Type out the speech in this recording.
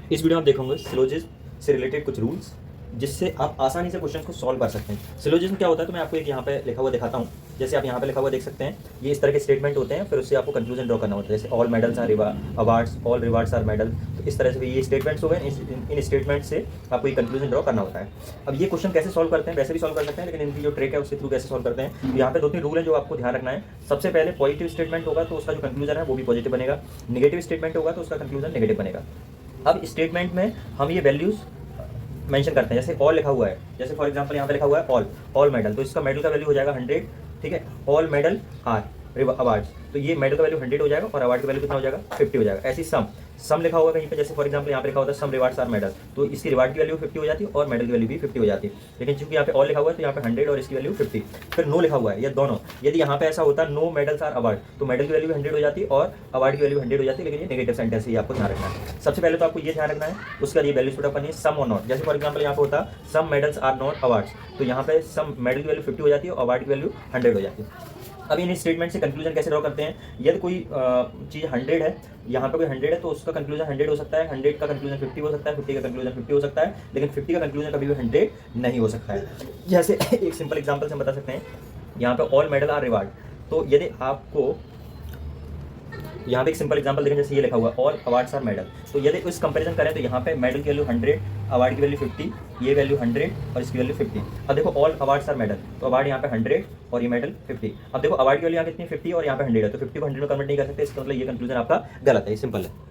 इस वीडियो में आप देखोगे सिलोजिज्म से रिलेटेड कुछ रूल्स जिससे आप आसानी से क्वेश्चन को सॉल्व कर सकते हैं। सिलोजिज्म क्या होता है तो मैं आपको एक यहाँ पे लिखा हुआ दिखाता हूँ। जैसे आप यहाँ पे लिखा हुआ देख सकते हैं, ये इस तरह के स्टेटमेंट होते हैं, फिर उससे आपको कंक्लूजन ड्रॉ करना होता है। जैसे all medals are awards, all rewards are medal. तो इस तरह से ये स्टेटमेंट्स हो गए। इन स्टेटमेंट से आपको ये कंक्लूजन ड्रॉ करना होता है। अब ये क्वेश्चन कैसे सॉल्व करते हैं, वैसे भी सॉल्व कर सकते हैं, लेकिन इनकी जो ट्रिक है उसके थ्रू कैसे सॉल्व करते हैं। तो यहाँ पे 2-3 रूल है जो आपको ध्यान रखना है। सबसे पहले पॉजिटिव स्टेटमेंट होगा तो उसका जो कंक्लूजन है वो भी पॉजिटिव बनेगा। नेगेटिव स्टेटमेंट होगा तो उसका कंक्लूजन नेगेटिव बनेगा। अब स्टेटमेंट में हम ये वैल्यूज मेंशन करते हैं। जैसे ऑल लिखा हुआ है, जैसे फॉर एग्जांपल यहाँ पे लिखा हुआ है ऑल मेडल, तो इसका मेडल का वैल्यू हो जाएगा 100। ठीक है, ऑल मेडल आर अवार्ड्स, तो ये मेडल का वैल्यू 100 हो जाएगा और अवार्ड का वैल्यू कितना हो जाएगा 50 हो जाएगा। ऐसी सम लिखा होगा कहीं पे, जैसे फॉर एग्जांपल यहाँ पे लिखा होता है सम रिवार्ड्स आर मेडल, तो इसकी रिवार्ड की वैल्यू 50 हो जाती है और मेडल की वैल्यू भी 50 हो जाती है। लेकिन चूंकि यहाँ पे ऑल लिखा हुआ है तो यहाँ पे 100 और इसकी वैल्यू 50। फिर नो लिखा हुआ है, ये दोनों, यदि यहाँ पे ऐसा होता है नो मेडल्स आर अवार्ड, तो मेडल की वैल्यू 100 हो जाती है और अवार्ड की वैल्यू 100 हो जाती है। लेकिन ये नेगेटिव सेंटेंस है, ये आपको ध्यान रखना है। सबसे पहले तो आपको ये ध्यान रखना है, उसका ये वैल्यू पुट करनी है सम और नॉट। जैसे फॉर एग्जांपल यहाँ पे होता है सम मेडल्स आर नॉट अवार्ड्स, तो यहाँ पे सम मेडल की वैल्यू 50 हो जाती है और अवार्ड की वैल्यू 100 हो जाती है। अब इन स्टेटमेंट से कंक्लूजन कैसे ड्रॉ करते हैं, यदि कोई चीज़ 100 है, यहाँ पे कोई 100 है तो उसका कंक्लूजन 100 हो सकता है, 100 का कंक्लूजन 50 हो सकता है, 50 का कंक्लूजन 50 हो सकता है, लेकिन 50 का कंक्लूजन कभी भी 100 नहीं हो सकता है। जैसे एक सिंपल एग्जांपल से हम बता सकते हैं, यहाँ पे ऑल मेडल आर रिवार्ड, तो यदि आपको यहाँ पे एक सिंपल एग्जांपल देखें, जैसे ये लिखा हुआ ऑल अवार्ड्स आर मेडल, तो यदि इस कंपैरिजन करें तो यहाँ पे मेडल की वैल्यू 100, अवार्ड की वैल्यू 50, ये वैल्यू 100 और इसकी वैल्यू 50। अब देखो ऑल अवार्ड्स आर मेडल, तो अवार्ड यहाँ पे 100 और ये मेडल 50। अब देखो अवार्ड की वैल्यू यहाँ कितनी 50 और यहाँ पे 100 है, तो 50 को 100 में कन्वर्ट नहीं कर सकते, इसका मतलब ये कंक्लूजन आपका गलत है। सिंपल है।